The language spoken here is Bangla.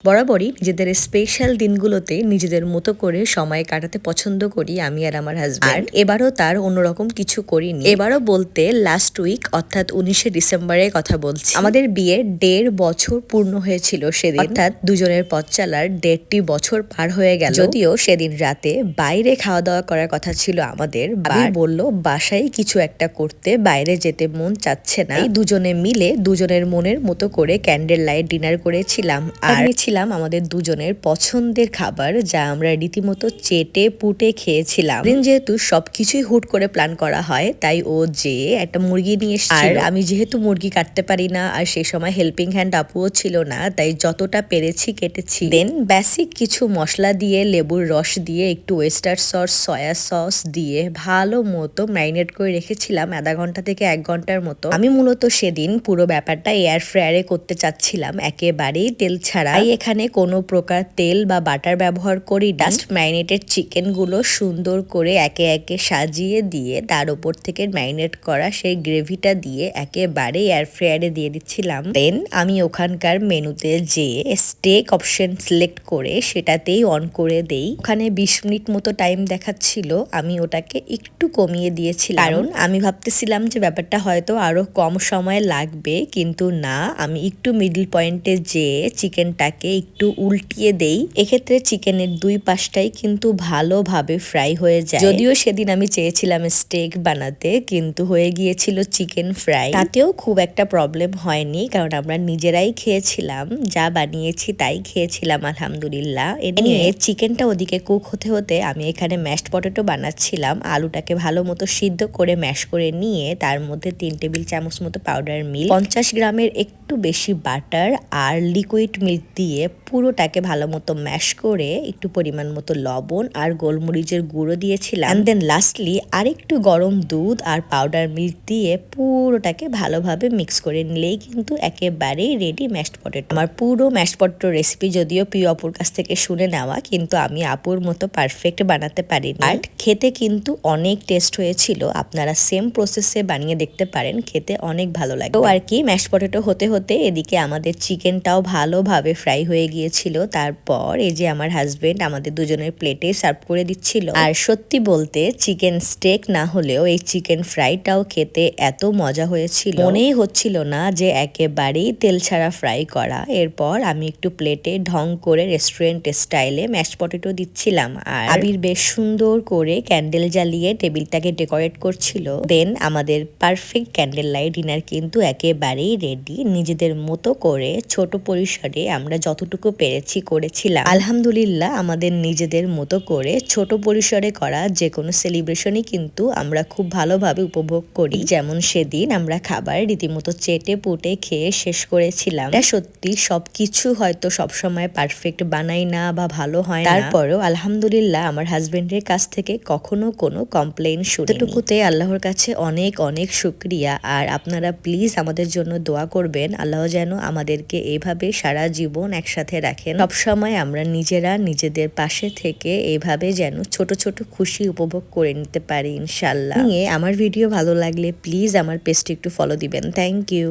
বরাবরই নিজেদের স্পেশাল দিনগুলোতে নিজেদের মতো করে সময় কাটাতে পছন্দ করি আমি আর আমার হাজব্যান্ড। এবারও তার অন্যরকম কিছু করিনি। এবারও বলতে লাস্ট উইক অর্থাৎ 19শে ডিসেম্বরের কথা বলছি। আমাদের বিয়ের 1.5 বছর পূর্ণ হয়েছিল সেদিন, অর্থাৎ দুজনের পথ চালার 1.5 বছর পার হয়ে গেল। যদিও সেদিন রাতে বাইরে খাওয়া দাওয়া করার কথা ছিল আমাদের, বলল বাসায় কিছু একটা করতে, বাইরে যেতে মন চাচ্ছে না। এই দুজনে মিলে দুজনের মনের মতো করে ক্যান্ডেল লাইট ডিনার করেছিলাম আর ছিলাম আমাদের দুজনের পছন্দের খাবার, যা আমরা রীতিমতো চেটে পুটে খেয়েছিলাম। যেহেতু সবকিছুই হুট করে প্ল্যান করা হয়, তাই ও যে একটা মুরগি নিয়ে এসেছিল, আর আমি যেহেতু মুরগি কাটতে পারি না আর সেই সময় হেল্পিং হ্যান্ড আপুও ছিল না, তাই যতটা পেরেছি কেটেছি। দেন বেসিক কিছু মশলা দিয়ে, লেবুর রস দিয়ে, একটু ওয়েস্টার সস, সয়া সস দিয়ে ভালো মতো ম্যারিনেট করে রেখেছিলাম আধা ঘন্টা থেকে 1 ঘন্টার মতো। আমি মূলত সেদিন পুরো ব্যাপারটা এয়ার ফ্রায়ারে করতে চাচ্ছিলাম, একেবারেই তেল ছাড়া। এখানে কোনো প্রকার তেল বা বাটার ব্যবহার করি না। জাস্ট ম্যারিনেটেড চিকেন গুলো সুন্দর করে একে একে সাজিয়ে দিয়ে তার উপর থেকে ম্যারিনেট করা সেই গ্রেভিটা দিয়ে একেবারে এয়ার ফ্রায়ারে দিয়ে দিচ্ছিলাম। দেন আমি ওখানকার মেনুতে যেয়ে স্টেক অপশন সিলেক্ট করে সেটাতেই অন করে দেই। ওখানে 20 মিনিট মতো টাইম দেখাচ্ছিল, আমি ওটাকে একটু কমিয়ে দিয়েছিলাম, কারণ আমি ভাবতেছিলাম যে ব্যাপারটা হয়তো আরো কম সময় লাগবে, কিন্তু না, আমি একটু মিডল পয়েন্টে যেয়ে চিকেনটাকে একটু উল্টিয়ে দেই। এক্ষেত্রে চিকেনের 2 পাশটাই কিন্তু ভালোভাবে ফ্রাই হয়ে যায়। যদিও সেদিন আমি চেয়েছিলাম স্টেক বানাতে, কিন্তু হয়ে গিয়েছিল চিকেন ফ্রাই। তাতেও খুব একটা প্রবলেম হয়নি, কারণ আমরা নিজেরাই খেয়েছিলাম, যা বানিয়েছি তাই খেয়েছিলাম আলহামদুলিল্লাহ। নিয়ে চিকেনটা ওদিকে কুক হতে হতে আমি এখানে ম্যাশড পটেটো বানাচ্ছিলাম। আলুটাকে ভালো মতো সিদ্ধ করে ম্যাশ করে নিয়ে তার মধ্যে 3 টেবিল চামচ মতো পাউডার মিল্ক, 50 গ্রামের একটু বেশি বাটার আর লিকুইড মিল্ক দিয়ে পুরোটাকে ভালো মতো ম্যাশ করে একটু পরিমাণ মতো লবণ আর গোলমরিচের গুঁড়ো দিয়েছিলাম। এন্ড দেন লাস্টলি আরেকটু গরম দুধ আর পাউডার মিল্ক দিয়ে পুরোটাকে ভালোভাবে মিক্স করে নিলেই কিন্তু একেবারেই রেডি ম্যাশড পটেটো। আমার পুরো ম্যাশড পটেটো রেসিপি যদিও প্রিয় আপুর কাছ থেকে শুনে নেওয়া, কিন্তু আমি আপুর মতো পারফেক্ট বানাতে পারিনি। বাট খেতে কিন্তু অনেক টেস্ট হয়েছিল। আপনারা সেম প্রসেসে বানিয়ে দেখতে পারেন, খেতে অনেক ভালো লাগে। তো আর কি, ম্যাশ পটেটো হতে হতে এদিকে আমাদের চিকেনটাও ভালোভাবে ফ্রাই হয়ে গিয়েছিল। তারপর এই যে আমার হাজবেন্ড আমাদের দুজনের প্লেটে সার্ভ করে দিচ্ছিল। আর সত্যি বলতে চিকেন স্টেক না হলেও এই চিকেন ফ্রাইটাও খেতে এত মজা হয়েছিল, মনেই হচ্ছিল না যে একেবারেই তেল ছাড়া ফ্রাই করা। এরপর আমি একটু প্লেটে ঢং করে রেস্টুরেন্ট স্টাইলে ম্যাশ পটেটো দিচ্ছিলাম, আর আবির বেশ সুন্দর করে ক্যান্ডেল জ্বালিয়ে টেবিলটাকে ডেকোরেট করছিল। দেন আমাদের পারফেক্ট ক্যান্ডেল লাইট ডিনার কিন্তু একেবারেই রেডি। নিজেদের মতো করে ছোট পরিসরে আমরা যতটুকু পেরেছি করেছিলাম আলহামদুলিল্লাহ। আমাদের নিজেদের মতো করে ছোট পরিসরে করা যে কোনো সেলিব্রেশনই কিন্তু আমরা খুব ভালোভাবে উপভোগ করি। যেমন সেদিন আমরা খাবার রীতিমতো চেটে পুটে খেয়ে শেষ করেছিলাম। এটা সত্যি সবকিছু হয়তো সবসময় পারফেক্ট বানাই না বা ভালো হয় না, তারপরেও আলহামদুলিল্লাহ আমার হাজবেন্ডের কাছ থেকে কখনো কোনো কমপ্লেইন শুনিনি। এতটুকুতে আল্লাহর কাছে অনেক অনেক শুকরিয়া। আর আপনারা প্লিজ আমাদের জন্য দোয়া করবেন, আল্লাহ যেন আমাদেরকে এইভাবে সারা জীবন একসাথে রাখেন। সবসময় আমরা নিজেরা নিজেদের পাশে থেকে এইভাবে যেন ছোট ছোট খুশি উপভোগ করে নিতে পারি ইনশাল্লাহ। নিয়ে আমার ভিডিও ভালো লাগলে প্লিজ আমার পেজটি একটু ফলো দিবেন। Thank you.